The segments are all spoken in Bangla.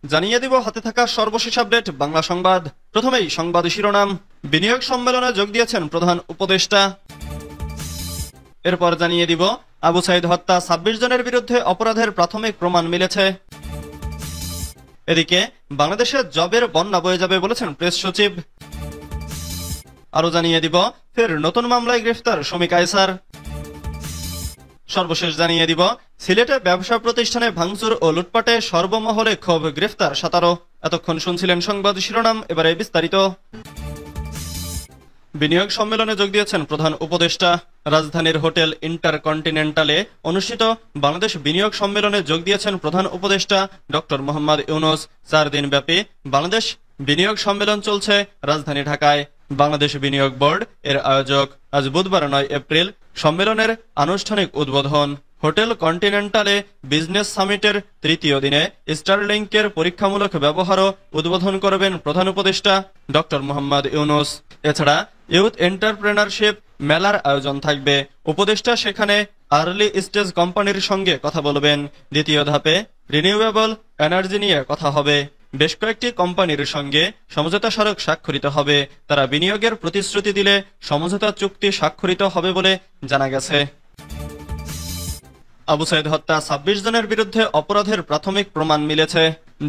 জানিয়ে দিব হাতে থাকা সর্বশেষ আপডেট বাংলা সংবাদ। প্রথমেই সংবাদ শিরোনাম। বিনিয়োগ সম্মেলনে যোগ দিয়েছেন প্রধান উপদেষ্টা। এরপর জানিয়ে দিব আবু সাইদ হত্যা ২৬ জনের বিরুদ্ধে অপরাধের প্রাথমিক প্রমাণ মিলেছে। এদিকে বাংলাদেশে জবের বন্যা বয়ে যাবে বলেছেন প্রেস সচিব। আরো জানিয়ে দিব ফের নতুন মামলায় গ্রেফতার শমী কায়সার। সর্বশেষ জানিয়ে দিব সিলেটে ব্যবসা প্রতিষ্ঠানে ভাঙচুর ও লুটপাটে সর্বমহলে ক্ষোভ, গ্রেফতার ১৭। এতক্ষণ শুনছিলেন সংবাদ শিরোনাম, এবারে বিস্তারিত। বিনিয়োগ সম্মেলনে যোগ দিয়েছেন প্রধান উপদেষ্টা। রাজধানীর হোটেল ইন্টারকন্টিনেন্টালে অনুষ্ঠিত বাংলাদেশ বিনিয়োগ সম্মেলনে যোগ দিয়েছেন প্রধান উপদেষ্টা ডক্টর মোহাম্মদ ইউনূস। ৪ দিন ব্যাপী বাংলাদেশ বিনিয়োগ সম্মেলন চলছে রাজধানী ঢাকায়। বাংলাদেশ বিনিয়োগ বোর্ড এর আয়োজক। আজ বুধবার ৯ এপ্রিল সম্মেলনের আনুষ্ঠানিক উদ্বোধন। হোটেল কন্টিনেন্টালে বিজনেস সামিটের তৃতীয় দিনে স্টারলিংকের পরীক্ষামূলক ব্যবহারও উদ্বোধন করবেন প্রধান উপদেষ্টা ডক্টর মোহাম্মদ ইউনূস। এছাড়া ইউথ এন্টারপ্রেনারশিপ মেলার আয়োজন থাকবে। উপদেষ্টা সেখানে আর্লি স্টেজ কোম্পানির সঙ্গে কথা বলবেন। দ্বিতীয় ধাপে রিনিউয়েবল এনার্জি নিয়ে কথা হবে। বেশ কয়েকটি কোম্পানির সঙ্গে সমঝোতা স্মারক স্বাক্ষরিত হবে। তারা বিনিয়োগের প্রতিশ্রুতি দিলে সমঝোতা চুক্তি স্বাক্ষরিত হবে বলে জানা গেছে। আবু সাইদ হত্যা ২৬ জনের বিরুদ্ধে অপরাধের প্রাথমিক প্রমাণ মিলেছে।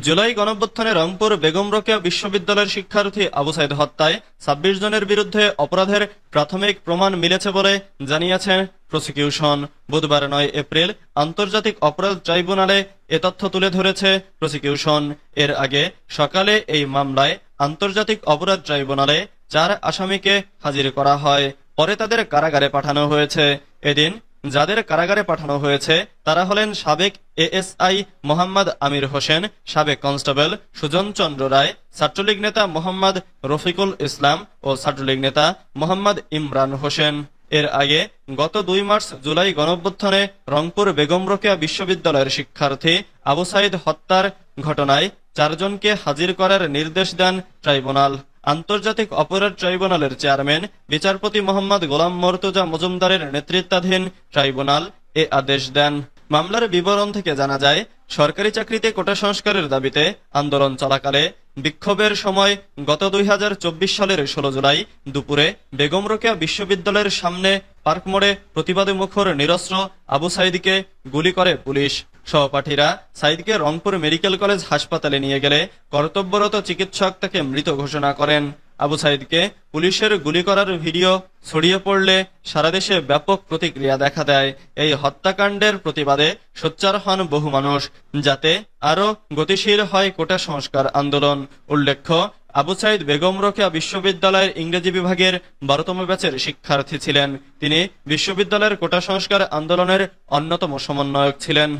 জুলাই গণঅভ্যুত্থানে রংপুর বেগম রোকেয়া বিশ্ববিদ্যালয়ের শিক্ষার্থী আবু সাইদ হত্যায় ২৬ জনের বিরুদ্ধে অপরাধের প্রাথমিক প্রমাণ মিলেছে বলে জানিয়েছে প্রসিকিউশন। বুধবার ৯ এপ্রিল আন্তর্জাতিক অপরাধ ট্রাইব্যুনালে এ তথ্য তুলে ধরেছে প্রসিকিউশন। এর আগে সকালে এই মামলায় আন্তর্জাতিক অপরাধ ট্রাইব্যুনালে ৪ আসামিকে হাজির করা হয়। পরে তাদের কারাগারে পাঠানো হয়েছে। এদিন যাদের কারাগারে পাঠানো হয়েছে তারা হলেন সাবেক এএসআই মোহাম্মদ আমির হোসেন, সাবেক কনস্টেবল সুজন চন্দ্র রায়, ছাত্রলীগ নেতা মোহাম্মদ রফিকুল ইসলাম ও ছাত্রলীগ নেতা মোহাম্মদ ইমরান হোসেন। এর আগে গত ২ মার্চ জুলাই গণঅভ্যুত্থানে রংপুর বেগম রোকেয়া বিশ্ববিদ্যালয়ের শিক্ষার্থী আবু সাইদ হত্যার ঘটনায় ৪ জনকে হাজির করার নির্দেশ দেন ট্রাইব্যুনাল। আন্তর্জাতিক অপরাধ ট্রাইব্যুনালের চেয়ারম্যান বিচারপতি মোহাম্মদ গোলাম মর্তুজা মজুমদারের নেতৃত্বাধীন ট্রাইব্যুনাল এ আদেশ দেন। মামলার বিবরণ থেকে জানা যায়, সরকারি চাকরিতে কোটা সংস্কারের দাবিতে আন্দোলন চলাকালে বিক্ষোভের সময় গত ২০২৪ সালের ১৬ জুলাই দুপুরে বেগম রোকেয়া বিশ্ববিদ্যালয়ের সামনে পার্ক মোড়ে প্রতিবাদী মুখর নিরস্ত্র আবু সাইদকে গুলি করে পুলিশ। সহপাঠীরা সাইদকে রংপুর মেডিকেল কলেজ হাসপাতালে নিয়ে গেলে কর্তব্যরত চিকিৎসক তাকে মৃত ঘোষণা করেন। আবু সাইদকে পুলিশের গুলি করার ভিডিও ছড়িয়ে পড়লে সারা দেশে ব্যাপক প্রতিক্রিয়া দেখা দেয়। এই হত্যাকাণ্ডের প্রতিবাদে সোচ্চার হন বহু মানুষ, যাতে আরো গতিশীল হয় কোটা সংস্কার আন্দোলন। উল্লেখ্য, আবু সাইদ বেগম রোকেয়া বিশ্ববিদ্যালয়ের ইংরেজি বিভাগের ১২তম ব্যাচের শিক্ষার্থী ছিলেন। তিনি বিশ্ববিদ্যালয়ের কোটা সংস্কার আন্দোলনের অন্যতম সমন্বয়ক ছিলেন।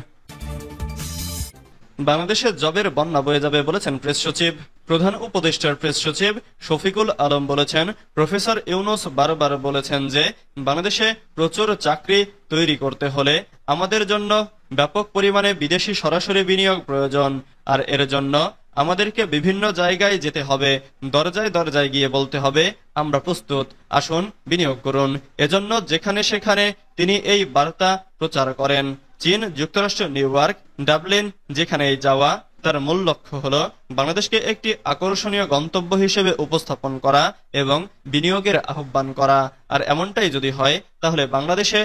বাংলাদেশে জবের বন্যা বয়ে যাবে বলেছেন প্রেস সচিব। প্রধান উপদেষ্টার প্রেস সচিব শফিকুল আলম বলেছেন, প্রফেসর ইউনূস বারবার বলেছেন যে বাংলাদেশে প্রচুর চাকরি তৈরি করতে হলে আমাদের জন্য ব্যাপক পরিমাণে বিদেশি সরাসরি বিনিয়োগ প্রয়োজন। আর এর জন্য আমাদেরকে বিভিন্ন জায়গায় যেতে হবে, দরজায় দরজায় গিয়ে বলতে হবে আমরা প্রস্তুত, আসুন বিনিয়োগ করুন। এজন্য যেখানে সেখানে তিনি এই বার্তা প্রচার করেন। চীন, যুক্তরাষ্ট্র, নিউ ইয়র্ক, ডাবলিন যেখানেই যাওয়া তার মূল লক্ষ্য হলো বাংলাদেশকে একটি আকর্ষণীয় গন্তব্য হিসেবে উপস্থাপন করা এবং বিনিয়োগের আহ্বান করা। আর এমনটাই যদি হয় তাহলে বাংলাদেশে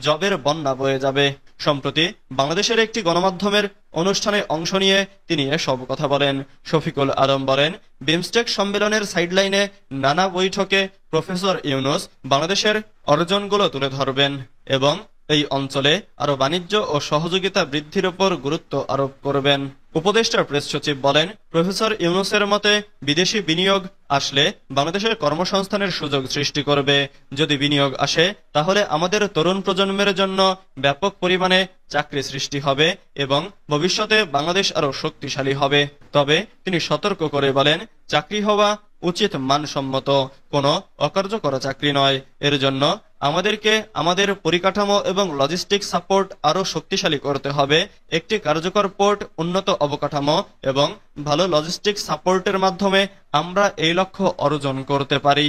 জবের বন্যা বয়ে যাবে। সম্প্রতি বাংলাদেশের একটি গণমাধ্যমের অনুষ্ঠানে অংশ নিয়ে তিনি এসব কথা বলেন। শফিকুল আলম বলেন, বিমস্টেক সম্মেলনের সাইডলাইনে নানা বৈঠকে প্রফেসর ইউনূস বাংলাদেশের অর্জনগুলো তুলে ধরবেন এবং এই অঞ্চলে আরো বাণিজ্য ও সহযোগিতা বৃদ্ধির উপর গুরুত্ব আরোপ করবেন। উপদেষ্টা প্রেস সচিব বলেন, প্রফেসর ইউনূসের মতে বিদেশি বিনিয়োগ আসলে বাংলাদেশের কর্মসংস্থানের সুযোগ সৃষ্টি করবে। যদি বিনিয়োগ আসে তাহলে আমাদের তরুণ প্রজন্মের জন্য ব্যাপক পরিমাণে চাকরি সৃষ্টি হবে এবং ভবিষ্যতে বাংলাদেশ আরো শক্তিশালী হবে। তবে তিনি সতর্ক করে বলেন, চাকরি হওয়া উচিত মানসম্মত, কোনো অকার্যকর চাকরি নয়। এর জন্য আমাদেরকে আমাদের পরিকাঠামো এবং লজিস্টিক সাপোর্ট আরো শক্তিশালী করতে হবে। একটি কার্যকর পোর্ট, উন্নত অবকাঠামো এবং ভালো লজিস্টিক সাপোর্টের মাধ্যমে আমরা এই লক্ষ্য অর্জন করতে পারি।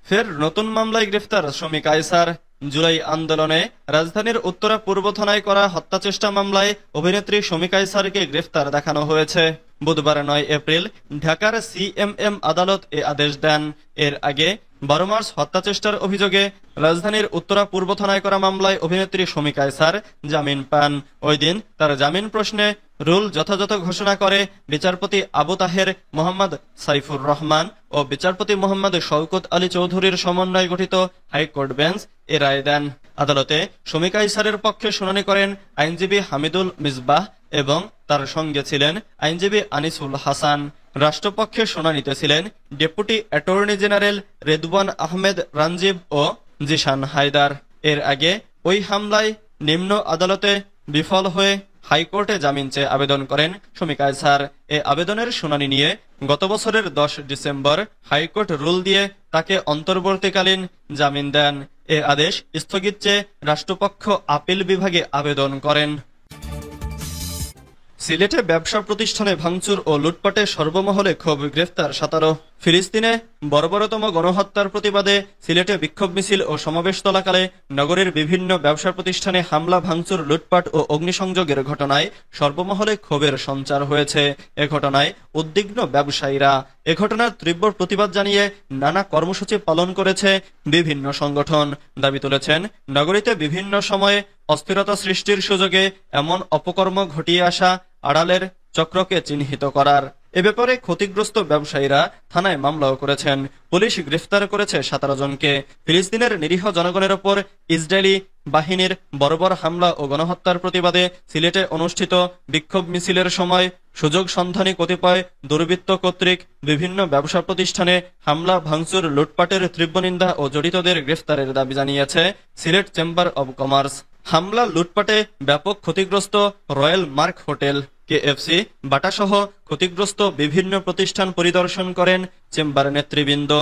ফের নতুন মামলায় গ্রেফতার শমী কায়সার। জুলাই আন্দোলনে রাজধানীর উত্তরা পূর্ব থানায় করা হত্যাচেষ্টা মামলায় অভিনেত্রী শমী কায়সারকে গ্রেফতার দেখানো হয়েছে। বুধবার 9 এপ্রিল ঢাকার সিএমএম আদালত এ আদেশ দেন। এর আগে 12 মার্চ হত্যাচেষ্টার অভিযোগে রাজধানীর উত্তরা পূর্ব থানায় করা মামলায় অভিনেত্রী শমী কায়সার জামিন পান। ওই দিন তার জামিন প্রশ্নে রুল যথাযথ ঘোষণা করে বিচারপতি আবু তাহের, মোহাম্মদ সাইফুর রহমান ও বিচারপতি মোহাম্মদ শওকত আলী চৌধুরীর সমন্বয়ে গঠিত হাইকোর্ট বেঞ্চ এ রায় দেন। আদালতে শমী কায়সারের পক্ষে শুনানি করেন আইনজীবী হামিদুল মিসবাহ এবং তার সঙ্গে ছিলেন আইনজীবী আনিসুল হাসান। রাষ্ট্রপক্ষে শুনানিতে ছিলেন deputy attorney general Redwan Ahmed Ranjib ও জিশান হায়দার। এর আগে ওই হামলায় নিম্ন আদালতে বিফল হয়ে হাইকোর্টে জামিন চেয়ে আবেদন করেন শমী কায়সার। এ আবেদনের শুনানি নিয়ে গত বছরের 10 ডিসেম্বর হাইকোর্ট রুল দিয়ে তাকে অন্তর্বর্তীকালীন জামিন দেন। এ আদেশ স্থগিত চেয়ে রাষ্ট্রপক্ষ আপিল বিভাগে আবেদন করেন। সিলেটে ব্যবসা প্রতিষ্ঠানে ভাঙচুর ও লুটপাটে সর্বমহলে ক্ষোভ, গ্রেফতার 17। ফিলিস্তিনে বর্বরতম গণহত্যার প্রতিবাদে সিলেটে বিক্ষোভ মিছিল ও সমাবেশ চলাকালে নগরের বিভিন্ন ব্যবসা প্রতিষ্ঠানে হামলা, ভাঙচুর, লুটপাট ও অগ্নিসংযোগের ঘটনায় সর্বমহলে ক্ষোভের সঞ্চার হয়েছে। এ ঘটনায় উদ্বিগ্ন ব্যবসায়ীরা। এ ঘটনার তীব্র প্রতিবাদ জানিয়ে নানা কর্মসূচি পালন করেছে বিভিন্ন সংগঠন। দাবি তুলেছেন নগরীতে বিভিন্ন সময়ে অস্থিরতা সৃষ্টির সুযোগে এমন অপকর্ম ঘটিয়ে আসা আড়ালের চক্রকে চিহ্নিত করার। এ ব্যাপারে ক্ষতিগ্রস্ত ব্যবসায়ীরা থানায় মামলাও করেছেন। পুলিশ গ্রেফতার করেছে 17 জনকে। ফিলিস্তিনের নিরীহ জনগণের ওপর ইসরায়েলি বাহিনীর বর্বর হামলা ও গণহত্যার প্রতিবাদে সিলেটে অনুষ্ঠিত বিক্ষোভ মিছিলের সময় সুযোগ সন্ধানী কতিপয় দুর্বৃত্ত কর্তৃক বিভিন্ন ব্যবসা প্রতিষ্ঠানে হামলা, ভাঙচুর, লুটপাটের তীব্র নিন্দা ও জড়িতদের গ্রেফতারের দাবি জানিয়েছে সিলেট চেম্বার অব কমার্স। হামলা, লুটপাটে ব্যাপক ক্ষতিগ্রস্ত রয়্যাল মার্ক হোটেল, কেএফসি, বাটাসহ ক্ষতিগ্রস্ত বিভিন্ন প্রতিষ্ঠান পরিদর্শন করেন চেম্বার নেতৃবৃন্দ।